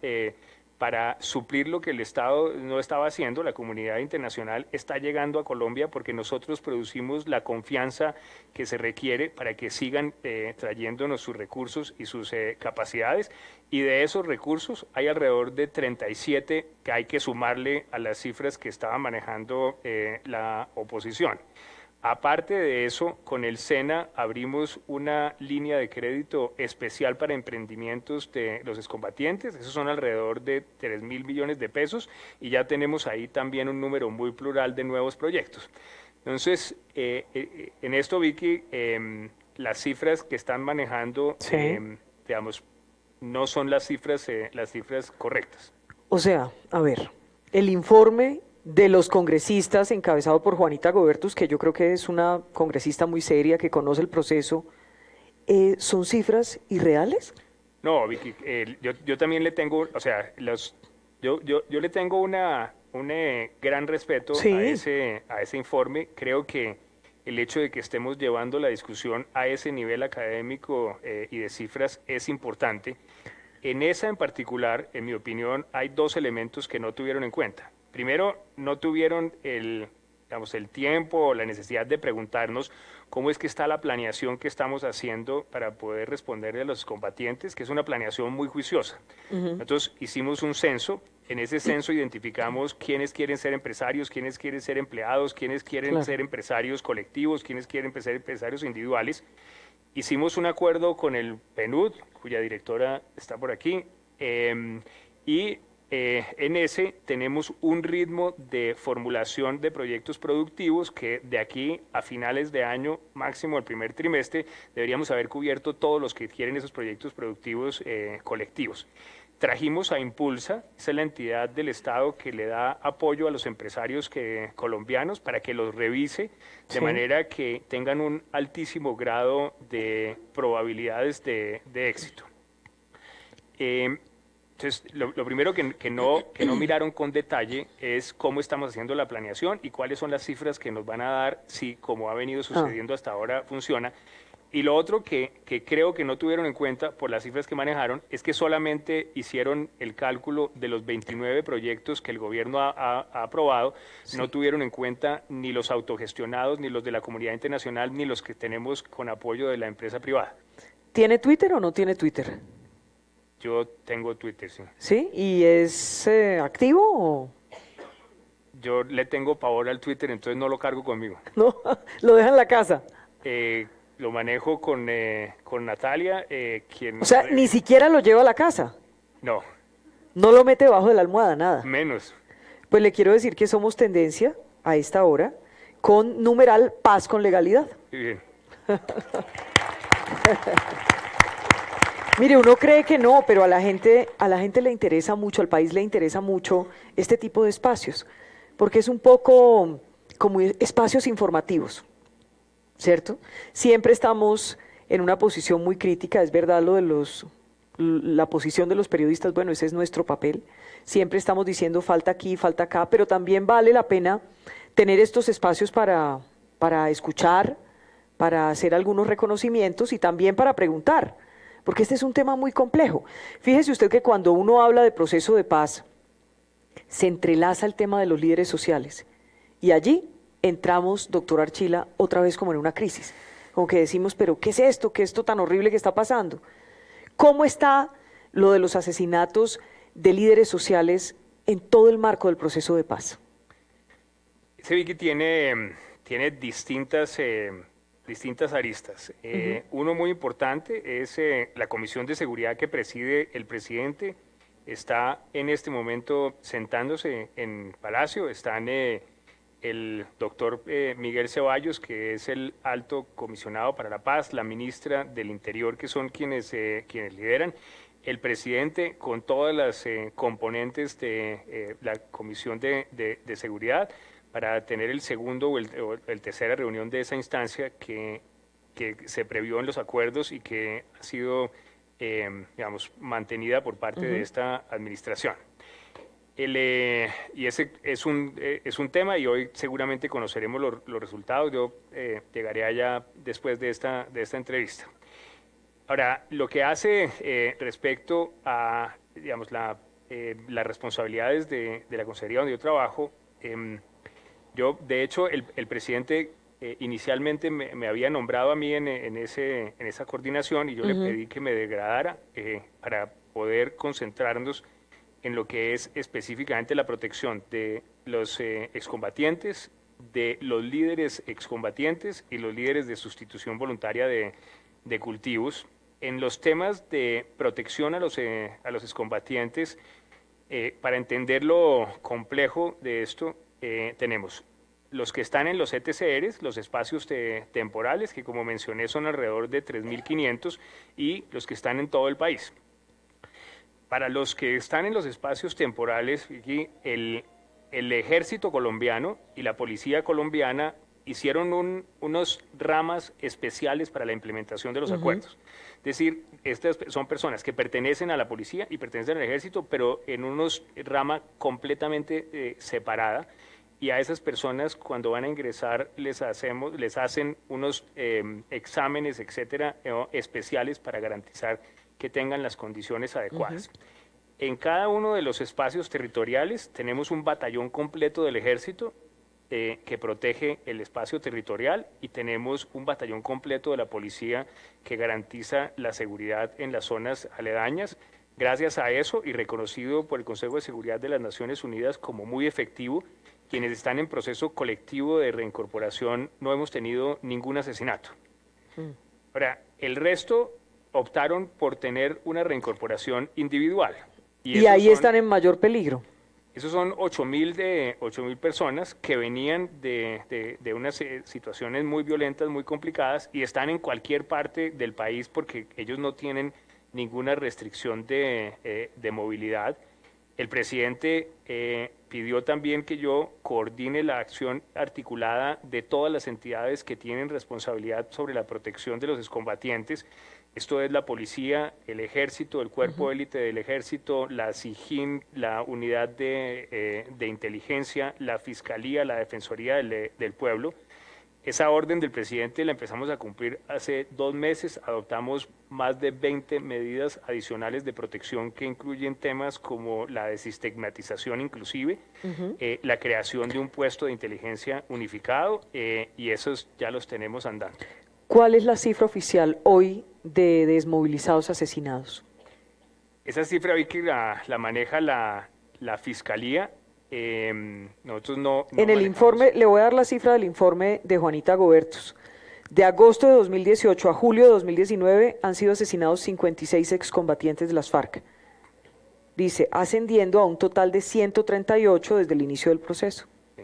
para suplir lo que el Estado no estaba haciendo. La comunidad internacional está llegando a Colombia porque nosotros producimos la confianza que se requiere para que sigan trayéndonos sus recursos y sus capacidades. Y de esos recursos hay alrededor de 37 que hay que sumarle a las cifras que estaba manejando la oposición. Aparte de eso, con el SENA abrimos una línea de crédito especial para emprendimientos de los excombatientes. Esos son alrededor de 3.000 millones de pesos y ya tenemos ahí también un número muy plural de nuevos proyectos. Entonces, en esto, Vicky, las cifras que están manejando, digamos, no son las cifras correctas. O sea, a ver, el informe de los congresistas encabezado por Juanita Gobertus, que yo creo que es una congresista muy seria, que conoce el proceso, ¿son cifras irreales? No, Vicky, yo también le tengo, o sea, yo le tengo un gran respeto a ese informe. Creo que el hecho de que estemos llevando la discusión a ese nivel académico y de cifras es importante. En esa en particular, en mi opinión, hay 2 elementos que no tuvieron en cuenta. Primero, no tuvieron el tiempo o la necesidad de preguntarnos cómo es que está la planeación que estamos haciendo para poder responderle a los combatientes, que es una planeación muy juiciosa. Nosotros hicimos un censo, en ese censo identificamos quiénes quieren ser empresarios, quiénes quieren ser empleados, quiénes quieren ser empresarios colectivos, quiénes quieren ser empresarios individuales. Hicimos un acuerdo con el PNUD, cuya directora está por aquí, en ese tenemos un ritmo de formulación de proyectos productivos que de aquí a finales de año, máximo el primer trimestre, deberíamos haber cubierto todos los que quieren esos proyectos productivos colectivos. Trajimos a Impulsa, esa es la entidad del Estado que le da apoyo a los empresarios colombianos para que los revise de manera que tengan un altísimo grado de probabilidades de éxito. Entonces, lo primero que no miraron con detalle es cómo estamos haciendo la planeación y cuáles son las cifras que nos van a dar si, como ha venido sucediendo hasta ahora, funciona. Y lo otro que creo que no tuvieron en cuenta por las cifras que manejaron es que solamente hicieron el cálculo de los 29 proyectos que el gobierno ha aprobado, no tuvieron en cuenta ni los autogestionados, ni los de la comunidad internacional, ni los que tenemos con apoyo de la empresa privada. ¿Tiene Twitter o no tiene Twitter? Yo tengo Twitter, sí. ¿Sí? ¿Y es activo o...? Yo le tengo pavor al Twitter, entonces no lo cargo conmigo. No, lo deja en la casa. Lo manejo con Natalia, quien... O sea, ni siquiera lo lleva a la casa. No. No lo mete debajo de la almohada, nada. Menos. Pues le quiero decir que somos tendencia a esta hora con numeral paz con legalidad. Bien. Mire, uno cree que no, pero a la gente le interesa mucho, al país le interesa mucho este tipo de espacios, porque es un poco como espacios informativos, ¿cierto? Siempre estamos en una posición muy crítica, es verdad lo de la posición de los periodistas, bueno, ese es nuestro papel. Siempre estamos diciendo falta aquí, falta acá, pero también vale la pena tener estos espacios para escuchar, para hacer algunos reconocimientos y también para preguntar, porque este es un tema muy complejo. Fíjese usted que cuando uno habla de proceso de paz, se entrelaza el tema de los líderes sociales y allí entramos, doctor Archila, otra vez como en una crisis, como que decimos, pero ¿qué es esto? ¿Qué es esto tan horrible que está pasando? ¿Cómo está lo de los asesinatos de líderes sociales en todo el marco del proceso de paz? Ese Vicky tiene distintas aristas. Uno muy importante es la Comisión de Seguridad que preside el presidente. Está en este momento sentándose en Palacio. Están el doctor Miguel Ceballos, que es el alto comisionado para la paz, la ministra del Interior, que son quienes lideran, el presidente con todas las componentes de la Comisión de Seguridad, para tener el segundo o el tercera reunión de esa instancia que se previó en los acuerdos y que ha sido, digamos, mantenida por parte de esta administración. Y ese es un tema y hoy seguramente conoceremos los resultados. Yo llegaré allá después de esta entrevista. Ahora, lo que hace respecto a, digamos, las responsabilidades de la consejería donde yo trabajo, de hecho, el presidente inicialmente me había nombrado a mí en esa coordinación y yo le pedí que me degradara para poder concentrarnos en lo que es específicamente la protección de los excombatientes, de los líderes excombatientes y los líderes de sustitución voluntaria de cultivos. En los temas de protección a los excombatientes, para entender lo complejo de esto, tenemos los que están en los ETCRs, los espacios temporales, que como mencioné son alrededor de 3.500, y los que están en todo el país. Para los que están en los espacios temporales, el ejército colombiano y la policía colombiana hicieron unos ramas especiales para la implementación de los acuerdos. Es decir, estas son personas que pertenecen a la policía y pertenecen al ejército, pero en unos rama completamente separada. Y a esas personas, cuando van a ingresar, les hacen unos exámenes, etcétera, especiales para garantizar que tengan las condiciones adecuadas. En cada uno de los espacios territoriales tenemos un batallón completo del ejército que protege el espacio territorial y tenemos un batallón completo de la policía que garantiza la seguridad en las zonas aledañas. Gracias a eso y reconocido por el Consejo de Seguridad de las Naciones Unidas como muy efectivo, quienes están en proceso colectivo de reincorporación no hemos tenido ningún asesinato. Ahora, el resto optaron por tener una reincorporación individual. Y ahí están en mayor peligro. Esos son 8.000 personas que venían de unas situaciones muy violentas, muy complicadas, y están en cualquier parte del país porque ellos no tienen ninguna restricción de movilidad. El presidente pidió también que yo coordine la acción articulada de todas las entidades que tienen responsabilidad sobre la protección de los excombatientes. Esto es la policía, el ejército, el cuerpo élite del ejército, la SIJIN, la unidad de inteligencia, la fiscalía, la defensoría del pueblo. Esa orden del presidente la empezamos a cumplir hace 2 meses. Adoptamos más de 20 medidas adicionales de protección que incluyen temas como la desestigmatización inclusive, la creación de un puesto de inteligencia unificado y esos ya los tenemos andando. ¿Cuál es la cifra oficial hoy de desmovilizados asesinados? Esa cifra, Vicky, la maneja la Fiscalía. Nosotros no en el informe, le voy a dar la cifra del informe de Juanita Gobertus. De agosto de 2018 a julio de 2019 han sido asesinados 56 excombatientes de las FARC. Dice, ascendiendo a un total de 138 desde el inicio del proceso. Sí.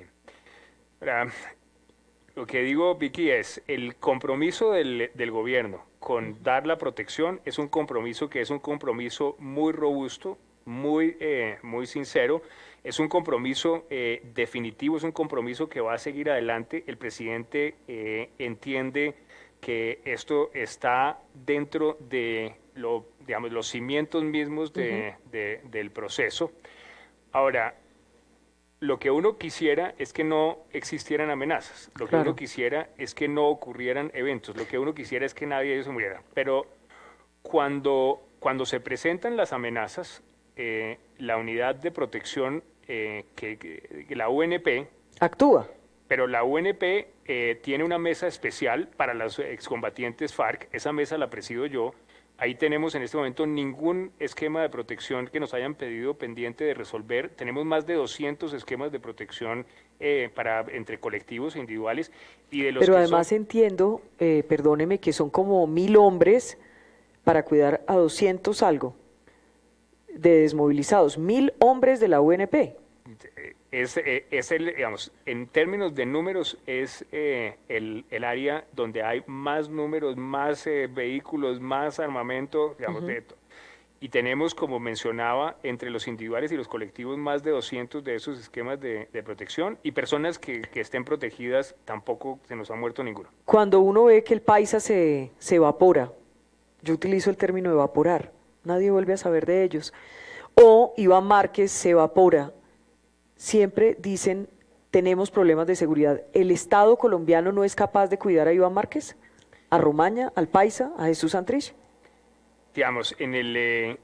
Lo que digo, Vicky, es el compromiso del gobierno con dar la protección es un compromiso que es un compromiso muy robusto, muy sincero, es un compromiso definitivo, es un compromiso que va a seguir adelante. El presidente entiende que esto está dentro de digamos, los cimientos mismos del proceso. Ahora, lo que uno quisiera es que no existieran amenazas, lo que uno quisiera es que no ocurrieran eventos, lo que uno quisiera es que nadie de ellos se muriera. Pero cuando se presentan las amenazas, la unidad de protección, que la UNP actúa. Pero la UNP tiene una mesa especial para los excombatientes FARC, esa mesa la presido yo. Ahí tenemos en este momento ningún esquema de protección que nos hayan pedido pendiente de resolver. Tenemos más de 200 esquemas de protección entre colectivos e individuales. Y de los Pero además entiendo, perdóneme, que son como 1000 hombres para cuidar a 200 algo de desmovilizados. 1000 hombres de la UNP. Digamos, en términos de números, es el área donde hay más números, más vehículos, más armamento, digamos, y tenemos, como mencionaba, entre los individuales y los colectivos más de 200 de esos esquemas de protección, y personas que estén protegidas, tampoco se nos ha muerto ninguno. Cuando uno ve que el paisa se evapora, yo utilizo el término evaporar, nadie vuelve a saber de ellos, o Iván Márquez se evapora, siempre dicen, tenemos problemas de seguridad. ¿El Estado colombiano no es capaz de cuidar a Iván Márquez? ¿A Romaña, al Paisa, a Jesús Santrich? Digamos, en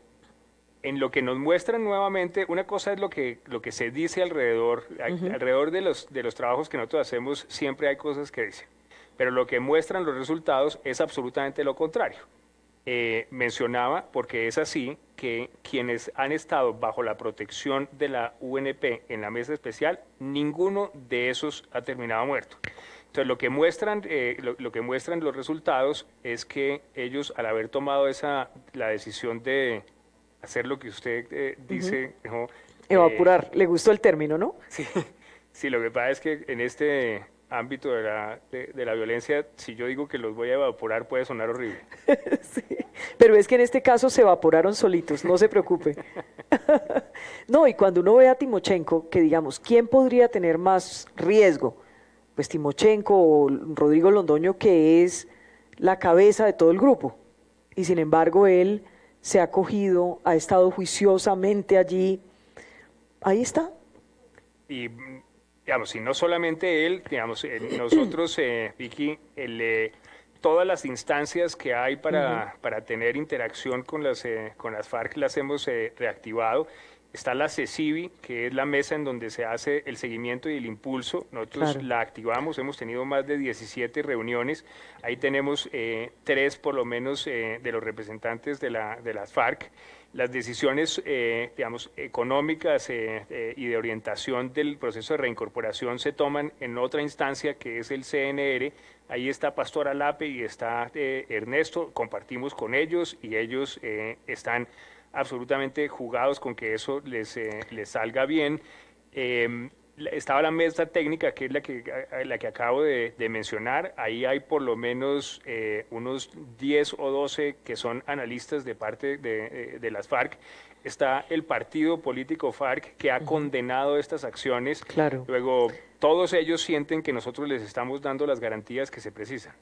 lo que nos muestran nuevamente, una cosa es lo que se dice alrededor, alrededor de los trabajos que nosotros hacemos, siempre hay cosas que dicen, pero lo que muestran los resultados es absolutamente lo contrario. Mencionaba, porque es así, que quienes han estado bajo la protección de la UNP en la mesa especial, ninguno de esos ha terminado muerto. Entonces, lo que muestran los resultados es que ellos, al haber tomado la decisión de hacer lo que usted dice... Evaporar, le gustó el término, ¿no? Sí, lo que pasa es que en este ámbito de la violencia, si yo digo que los voy a evaporar, puede sonar horrible. Sí, pero es que en este caso se evaporaron solitos, no se preocupe. No, y cuando uno ve a Timochenko, que digamos, ¿quién podría tener más riesgo? Pues Timochenko o Rodrigo Londoño, que es la cabeza de todo el grupo. Y sin embargo, él se ha acogido, ha estado juiciosamente allí. Ahí está. Y digamos, y no solamente él, digamos, nosotros, Vicky, todas las instancias que hay para tener interacción con las FARC las hemos reactivado. Está la CECIBI, que es la mesa en donde se hace el seguimiento y el impulso. Nosotros la activamos, hemos tenido más de 17 reuniones. Ahí tenemos 3 por lo menos de los representantes de las FARC. Las decisiones, digamos, económicas y de orientación del proceso de reincorporación se toman en otra instancia que es el CNR. Ahí está Pastor Alape y está Ernesto, compartimos con ellos y ellos están absolutamente jugados con que eso les salga bien. Estaba la mesa técnica, que es la que acabo de mencionar. Ahí hay por lo menos unos 10 o 12 que son analistas de parte de las FARC. Está el partido político FARC que ha condenado estas acciones. Claro. Luego, todos ellos sienten que nosotros les estamos dando las garantías que se precisan.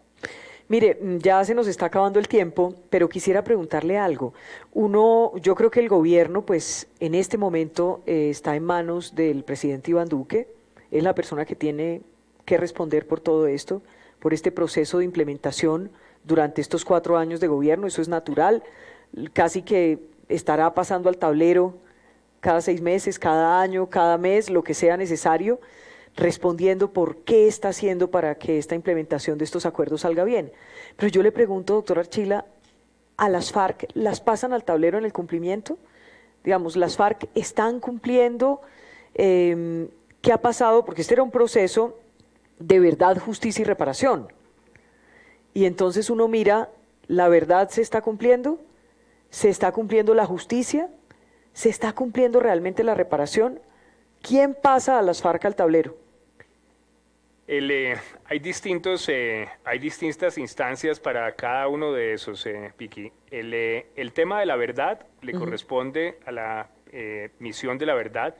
Mire, ya se nos está acabando el tiempo, pero quisiera preguntarle algo. Yo creo que el gobierno, pues, en este momento está en manos del presidente Iván Duque. Es la persona que tiene que responder por todo esto, por este proceso de implementación durante estos 4 años de gobierno. Eso es natural, casi que estará pasando al tablero cada 6 meses, cada año, cada mes, lo que sea necesario, respondiendo por qué está haciendo para que esta implementación de estos acuerdos salga bien. Pero yo le pregunto, doctor Archila, ¿a las FARC las pasan al tablero en el cumplimiento? Digamos, ¿las FARC están cumpliendo? ¿Qué ha pasado? Porque este era un proceso de verdad, justicia y reparación. Y entonces uno mira, ¿la verdad se está cumpliendo? ¿Se está cumpliendo la justicia? ¿Se está cumpliendo realmente la reparación? ¿Quién pasa a las FARC al tablero? Hay distintas instancias para cada uno de esos, Vicky. El tema de la verdad le corresponde a la misión de la verdad.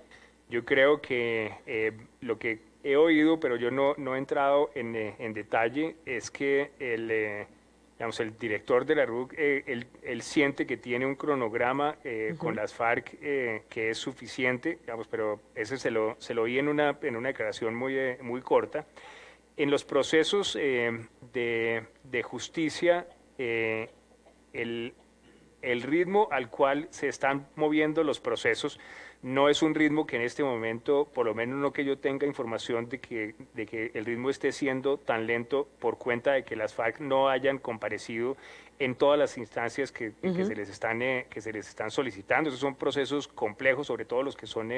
Yo creo que lo que he oído, pero yo no he entrado en detalle, es que digamos, el director de la RUC, él siente que tiene un cronograma con las FARC que es suficiente, digamos, pero ese se lo oí en una declaración muy corta. En los procesos de justicia, el ritmo al cual se están moviendo los procesos no es un ritmo que en este momento, por lo menos no que yo tenga información de que el ritmo esté siendo tan lento por cuenta de que las FARC no hayan comparecido en todas las instancias que se les están solicitando. Esos son procesos complejos, sobre todo los que son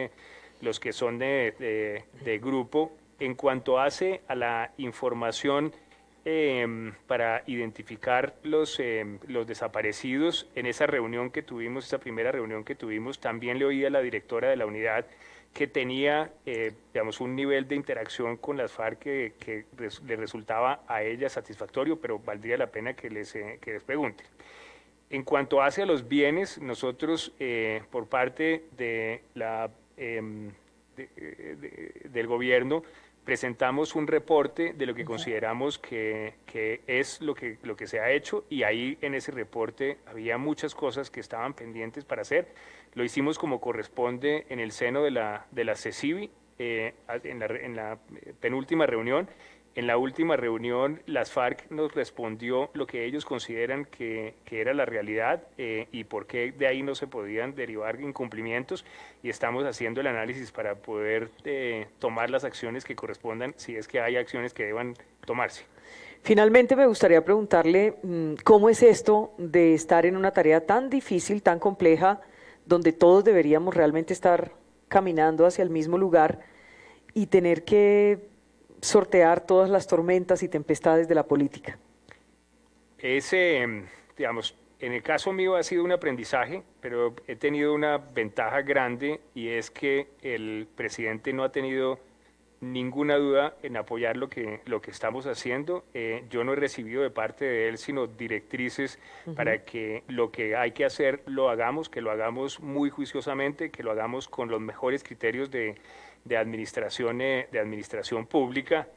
de grupo. En cuanto hace a la información para identificar los desaparecidos, en esa reunión que tuvimos, esa primera reunión que tuvimos, también le oí a la directora de la unidad que tenía, digamos, un nivel de interacción con las FARC que le resultaba a ella satisfactorio, pero valdría la pena que les pregunte. En cuanto hace a los bienes, nosotros, por parte de del gobierno, presentamos un reporte de lo que consideramos que es lo que se ha hecho, y ahí en ese reporte había muchas cosas que estaban pendientes para hacer. Lo hicimos como corresponde en el seno de la CECIBI, en la penúltima reunión. En la última reunión, las FARC nos respondió lo que ellos consideran que era la realidad y por qué de ahí no se podían derivar incumplimientos, y estamos haciendo el análisis para poder tomar las acciones que correspondan, si es que hay acciones que deban tomarse. Finalmente, me gustaría preguntarle cómo es esto de estar en una tarea tan difícil, tan compleja, donde todos deberíamos realmente estar caminando hacia el mismo lugar y tener que sortear todas las tormentas y tempestades de la política. Digamos, en el caso mío ha sido un aprendizaje, pero he tenido una ventaja grande, y es que el presidente no ha tenido ninguna duda en apoyar lo que estamos haciendo. Yo no he recibido de parte de él sino directrices para que lo que hay que hacer lo hagamos, que lo hagamos muy juiciosamente, que lo hagamos con los mejores criterios de administración pública.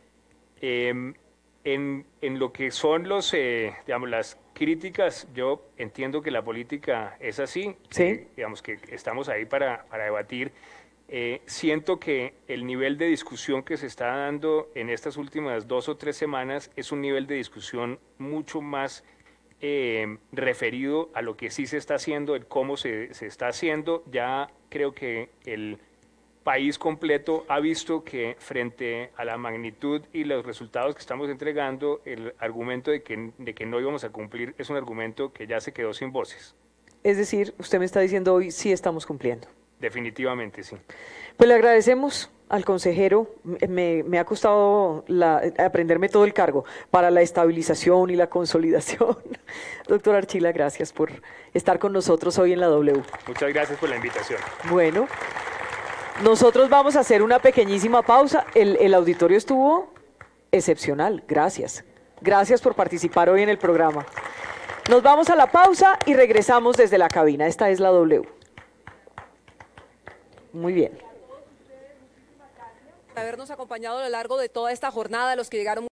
En lo que son digamos, las críticas, yo entiendo que la política es así, ¿sí? Digamos que estamos ahí para debatir. Siento que el nivel de discusión que se está dando en estas últimas 2 o 3 semanas es un nivel de discusión mucho más referido a lo que sí se está haciendo, el cómo se está haciendo. Ya creo que el país completo ha visto que frente a la magnitud y los resultados que estamos entregando, el argumento de que no íbamos a cumplir es un argumento que ya se quedó sin voces. Es decir, usted me está diciendo hoy sí estamos cumpliendo. Definitivamente, sí. Pues le agradecemos al consejero, me ha costado aprenderme todo el cargo para la estabilización y la consolidación. Doctor Archila, gracias por estar con nosotros hoy en la W. Muchas gracias por la invitación. Bueno, nosotros vamos a hacer una pequeñísima pausa. El auditorio estuvo excepcional, gracias. Gracias por participar hoy en el programa. Nos vamos a la pausa y regresamos desde la cabina. Esta es la W. Muy bien. Habernos acompañado a lo largo de toda esta jornada, los que llegaron